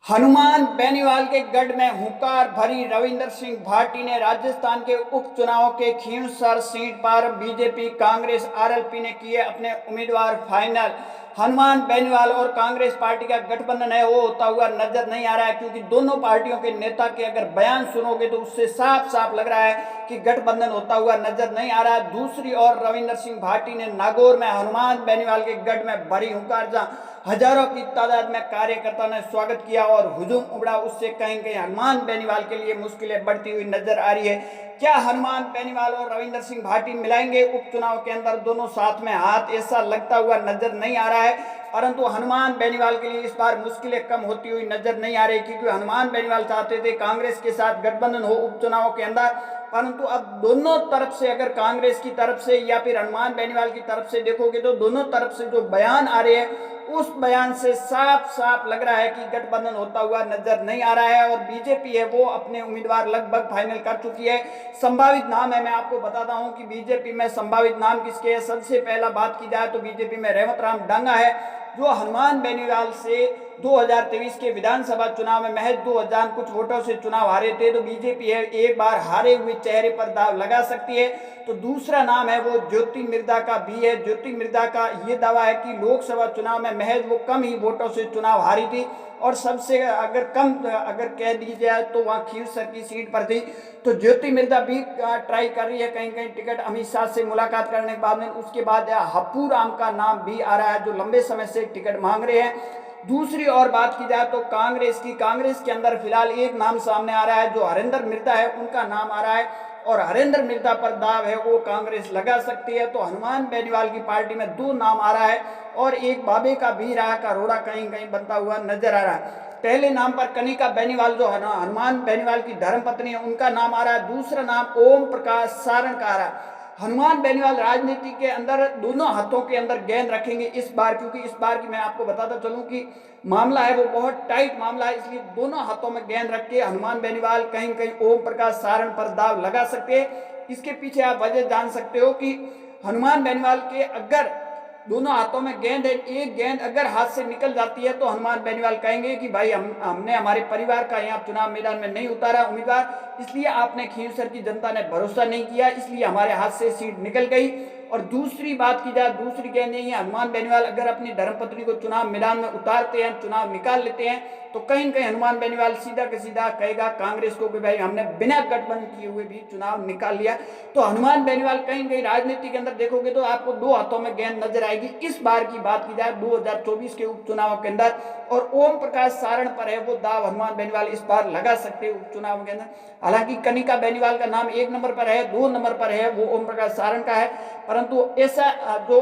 हनुमान बेनीवाल के गढ़ में हुंकार भरी रविंदर सिंह भाटी ने राजस्थान के उपचुनाव के खींवसर सीट पर बीजेपी कांग्रेस आरएलपी ने किए अपने उम्मीदवार फाइनल। हनुमान बेनीवाल और कांग्रेस पार्टी का गठबंधन है वो होता हुआ नजर नहीं आ रहा है, क्योंकि दोनों पार्टियों के नेता के अगर बयान सुनोगे तो उससे साफ साफ लग रहा है कि गठबंधन होता हुआ नजर नहीं आ रहा है। दूसरी ओर रविंदर सिंह भाटी ने नागौर में हनुमान बेनीवाल के गढ़ में भरी हुंकार, जहां हजारों की तादाद में कार्यकर्ताओं ने स्वागत किया और हुजूम उमड़ा, उससे कहीं कहीं हनुमान बेनीवाल के लिए मुश्किलें बढ़ती हुई नजर आ रही है। क्या हनुमान बेनीवाल और रविंदर सिंह भाटी मिलाएंगे उपचुनाव के अंदर दोनों साथ में हाथ? ऐसा लगता हुआ नजर नहीं आ रहा है, परंतु हनुमान बेनीवाल के लिए इस बार मुश्किलें कम होती हुई नजर नहीं आ रही, क्योंकि हनुमान बेनीवाल चाहते थे कांग्रेस के साथ गठबंधन हो उपचुनाव के अंदर, परंतु अब दोनों तरफ से, अगर कांग्रेस की तरफ से या फिर हनुमान बेनीवाल की तरफ से देखोगे तो दोनों तरफ से जो बयान आ रहे हैं उस बयान से साफ साफ लग रहा है कि गठबंधन होता हुआ नजर नहीं आ रहा है। और बीजेपी है वो अपने उम्मीदवार लगभग फाइनल कर चुकी है। संभावित नाम है, मैं आपको बताता हूं कि बीजेपी में संभावित नाम किसके है। सबसे पहला बात की जाए तो बीजेपी में रेवत राम डांगा है, जो हनुमान बेनीवाल से 2023 के विधानसभा चुनाव में महज 2000 कुछ वोटों से चुनाव हारे थे, तो बीजेपी है एक बार हारे हुए चेहरे पर दाव लगा सकती है। तो दूसरा नाम है वो ज्योति मिर्धा का भी है। ज्योति मिर्धा का ये दावा है कि लोकसभा चुनाव में महज वो कम ही वोटों से चुनाव हारी थी, और सबसे अगर कम अगर कह दी जाए तो वहाँ खींवसर की सीट पर थी। तो ज्योति मिर्धा भी ट्राई कर रही है कहीं कहीं टिकट अमित शाह से मुलाकात करने के बाद में। उसके बाद हप्पू राम का नाम भी आ रहा है, जो लंबे समय से टिकट मांग रहे हैं। दूसरी और बात की जाए तो कांग्रेस के अंदर फिलहाल एक नाम सामने आ रहा है, जो हरेंद्र मिर्धा है, उनका नाम आ रहा है, और हरेंद्र मिर्धा पर दाव है वो कांग्रेस लगा सकती है। तो हनुमान बेनीवाल की पार्टी में दो नाम आ रहा है, और एक बाबे का भी रहा का रोड़ा कहीं कहीं बनता हुआ नजर आ रहा है। पहले नाम पर कनिका बेनीवाल, जो हनुमान बेनीवाल की धर्मपत्नी है, उनका नाम आ रहा है। दूसरा नाम ओम प्रकाश सारण का आ रहा है। हनुमान बेनीवाल राजनीति के अंदर दोनों हाथों के अंदर गेंद रखेंगे इस बार, क्योंकि इस बार की मैं आपको बताता चलूं कि मामला है वो बहुत टाइट मामला है, इसलिए दोनों हाथों में गेंद रख के हनुमान बेनीवाल कहीं कहीं ओम प्रकाश सारण पर दाव लगा सकते हैं। इसके पीछे आप वजह जान सकते हो कि हनुमान बेनीवाल के अगर दोनों हाथों में गेंद है, एक गेंद अगर हाथ से निकल जाती है तो हनुमान बेनीवाल कहेंगे कि भाई हमने हमारे परिवार का यहाँ चुनाव मैदान में नहीं उतारा उम्मीदवार, इसलिए आपने खींवसर की जनता ने भरोसा नहीं किया, इसलिए हमारे हाथ से सीट निकल गई। और दूसरी बात की जाए, दूसरी गेंद नहीं है, हनुमान बेनीवाल अगर अपनी धर्मपत्नी को चुनाव मैदान में उतारते हैं, चुनाव निकाल लेते हैं, तो कहीं कहीं हनुमान बेनीवाल सीधा के सीधा कहेगा कांग्रेस को कि भाई हमने बिना गठबंधन किए हुए भी चुनाव निकाल लिया। तो हनुमान बेनीवाल कहीं कहीं राजनीति के अंदर देखोगे तो आपको दो हाथों में गेंद नजर आएगी इस बार की बात की जाए 2024 के उपचुनाव के अंदर। और ओम प्रकाश सारण पर है वो दाव हनुमान बेनीवाल इस बार लगा सकते हैं उपचुनाव के अंदर। हालांकि कनिका बेनीवाल का नाम 1 नंबर पर है, 2 नंबर पर है वो ओम प्रकाश सारण का है, परंतु ऐसा जो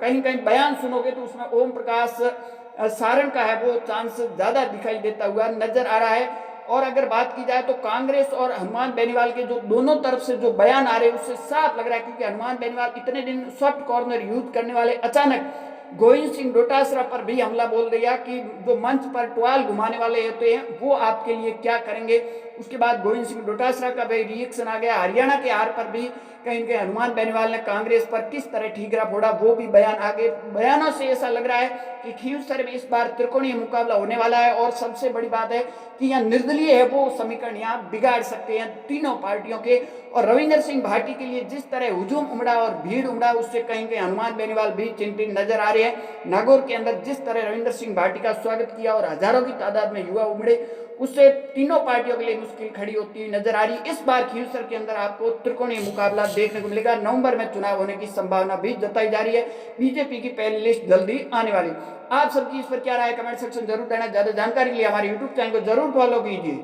कहीं कहीं बयान सुनोगे तो उसमें ओम प्रकाश सारण का है वो चांस ज्यादा दिखाई देता हुआ नजर आ रहा है। और अगर बात की जाए तो कांग्रेस और हनुमान बेनीवाल के जो दोनों तरफ से जो बयान आ रहे हैं उससे साफ लग रहा है, क्योंकि हनुमान बेनीवाल इतने दिन सॉफ्ट कॉर्नर यूज करने वाले अचानक गोविंद सिंह डोटासरा पर भी हमला बोल दिया कि जो मंच पर टुआल घुमाने वाले होते हैं वो आपके लिए क्या करेंगे। उसके बाद गोविंद सिंह डोटासरा का भी रिएक्शन आ गया। हरियाणा के हार पर भी कहीं कहीं हनुमान बेनीवाल ने कांग्रेस पर किस तरह ठीकरा फोड़ा वो भी बयान आगे। बयानों से ऐसा लग रहा है कि खींवसर में इस बार त्रिकोणीय मुकाबला होने वाला है, और सबसे बड़ी बात है कि यहाँ निर्दलीय है वो समीकरण यहाँ बिगाड़ सकते हैं तीनों पार्टियों के। और रविंदर सिंह भाटी के लिए जिस तरह हुजूम उमड़ा और भीड़ उमड़ा, उससे कहीं कहीं हनुमान बेनीवाल भी चिंतित नजर आ रहे हैं। नागौर के अंदर जिस तरह रविंदर सिंह भाटी का स्वागत किया और हजारों की तादाद में युवा उमड़े, उससे तीनों पार्टियों के लिए मुश्किल खड़ी होती हुई नजर आ रही है। इस बार खींवसर के अंदर आपको त्रिकोणीय मुकाबला देखने को मिलेगा। नवंबर में चुनाव होने की संभावना भी जताई जा रही है। बीजेपी की पहली लिस्ट जल्दी आने वाली। आप सबकी इस पर क्या राय कमेंट सेक्शन जरूर देना। ज्यादा जानकारी के लिए हमारे यूट्यूब चैनल को जरूर फॉलो कीजिए।